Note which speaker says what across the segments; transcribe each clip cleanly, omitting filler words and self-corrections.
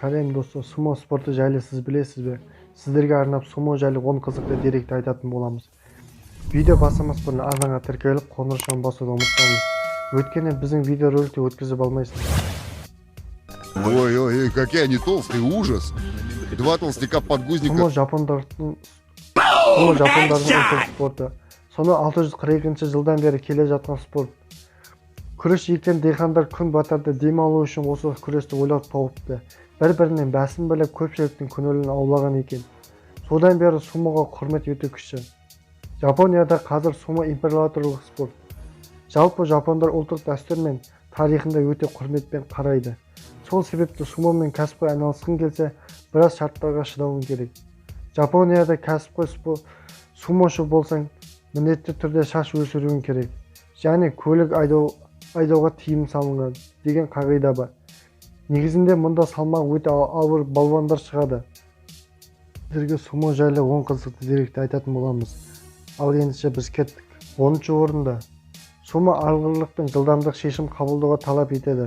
Speaker 1: Сәлем достар, Сумо спорты жайлы сіз білесіз бе? Сіздерге арнап Сумо жайлы 10 қызықты деректі айтатын боламыз. Видео басамас бұрын арнаға тіркеліп, қоңырауын басуды ұмытпаңыз. Өйткені біздің видео роликті өткізіп алмайсыз.
Speaker 2: Ой, какие они толстые, ужас! Два толстяка подгузника.
Speaker 1: Сумо жапондардың ұлттық спорты. Соны 642 жылдан бері келе жатқан спорт. Күрес ектен дейхандар күн батарда дем алу үшін осы күресті ойлап тауыпты. Бір-бірінен бәсін біліп көпшіліктің көңілін аулаған екен. Содан бері сумоға құрмет өте күшті. Жапонияда қазір сумо императорлық спорт. Жалпы жапондар ұлттық дәстүр мен тарихында өте құрметпен қарайды. Сол себепті сумомен кәсіпқой айналысқың келсе, біраз шарттарға шыдауың керек. Жапонияда кәсіпқой сумошы болсаң, міндетті түрде шаш өсіруің керек. Және көлік айдауға тыйым салынған деген қағида бар. Негізінде мұнда салмақ өте ауыр балуандар шығады. Сіздерге сумо жайлы 10 қызықты деректі айтатын боламыз. Ал ендеше біз кеттік. 10-ші орында. Сумо алғырлық пен жылдамдық шешім қабылдауға талап етеді.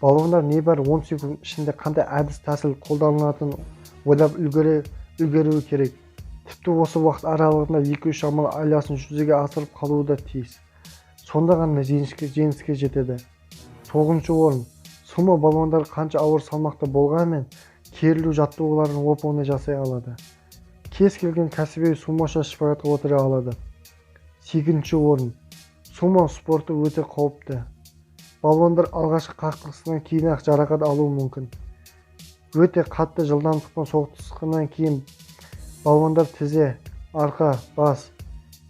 Speaker 1: Балуандар небәрі 10 секунд ішінде қандай әдіс тәсіл қолданылатынын ойлап үлгеруі керек. Тіпті осы уақыт аралығында 2-3 амал айласын жүзеге асырып қалуы да тиіс. Сонда ғана жеңіске жетеді. 9-ші орын. Сумо балуандары қанша ауыр салмақта болғанмен керілу жаттығуларын оп-оңай жасай алады. Кез келген кәсіби сумошы шпагатқа отыра алады. 8-ші орын. Сумо спорты өте қауіпті. Балуандар алғашқы қақтығысынан кейін-ақ жарақат алуы мүмкін. Өте қатты жылдамдықпен соқтығысқаннан кейін балуандар тізе, арқа, бас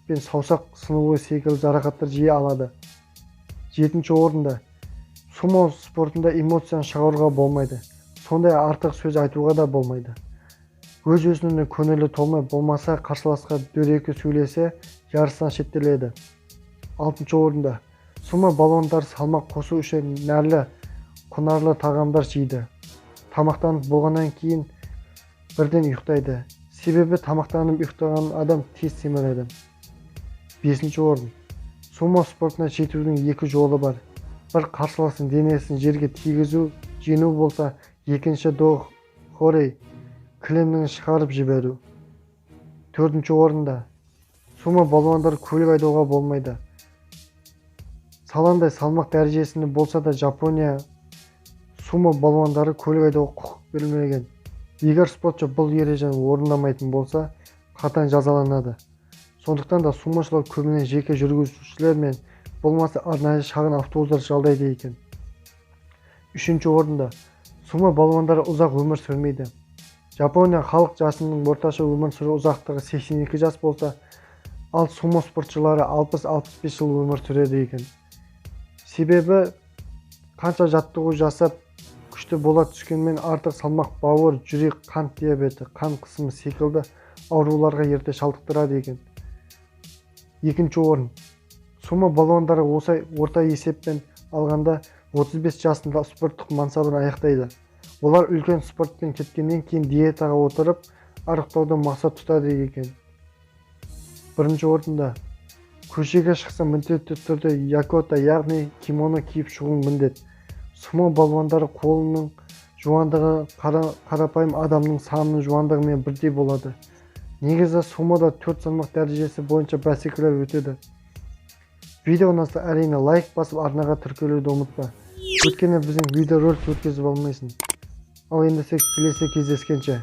Speaker 1: пен саусақ сынуы секілді жарақаттар жиі алады. 7-ші орында. Сумо спортында эмоцияны шығаруға болмайды. Сондай артық сөз айтуға да болмайды. Өз-өзіне көңілі толмай болмаса қарсыласқа дөрекі сөйлесе, жарыстан шеттеледі. 6-ші орында. Сумо балуандары салмақ қосу үшін нәрлі, құнарлы тағамдар жейді. Тамақтанып болғаннан кейін бірден ұйықтайды. Себебі тамақтанып ұйықтаған адам тез семіреді. 5-ші орын. Сумо спортына жетудің 2 жолы бар. Бір қарсыластың денесін жерге тигізу, жеңу болса, екінші дохорей кілемнің шығарып жіберу. 4-ші орында. Сумо балуандары көлік айдауға болмайды. Саландай салмақ дәрежесінде болса да Жапония сумо балуандары көлік айдауға құқық берілмеген. Егер спортшы бұл ережені орындамайтын болса, қатаң жазаланады. Сондықтан да сумошылар көбіне жеке жүргізушілер мен болмаса арнайы шағын автобустар жалдайды екен. 3-ші орында. Сумо балуандары ұзақ өмір сүрмейді. Жапония халық жасының орташа өмір сүру ұзақтығы 82 жас болса, ал сумо спортшылары 60-65 жыл өмір сүреді екен. Себебі қанша жаттығу жасап, күшті бола түскенмен артық салмақ бауыр, жүрек, қант диабеті, қан қысымы секілді ауруларға ерте шалдықтырады екен. 2-ші орын. Сумо балуандары осы орта есеппен алғанда 35 жасында спорттық мансабын аяқтайды. Олар үлкен спортпен кеткеннен кейін диетаға отырып, арықтауды мақсат тұтады екен. 1-ші орында. Көшеге шықса міндетті түрде якота, яғни кимоно киіп шығуың міндет. Сумо балуандары қолының жуандығы қарапайым адамның санының жуандығымен бірдей болады. Негізі сумода 4 салмақ дәрежесі бойынша бәсекелер өтеді. Видео ұнаса әрине лайк басып арнаға тіркелуді ұмытпа. Өйткені біздің видео ролик өткізіп алмайсың. Ал ендісе келесі кездескенше.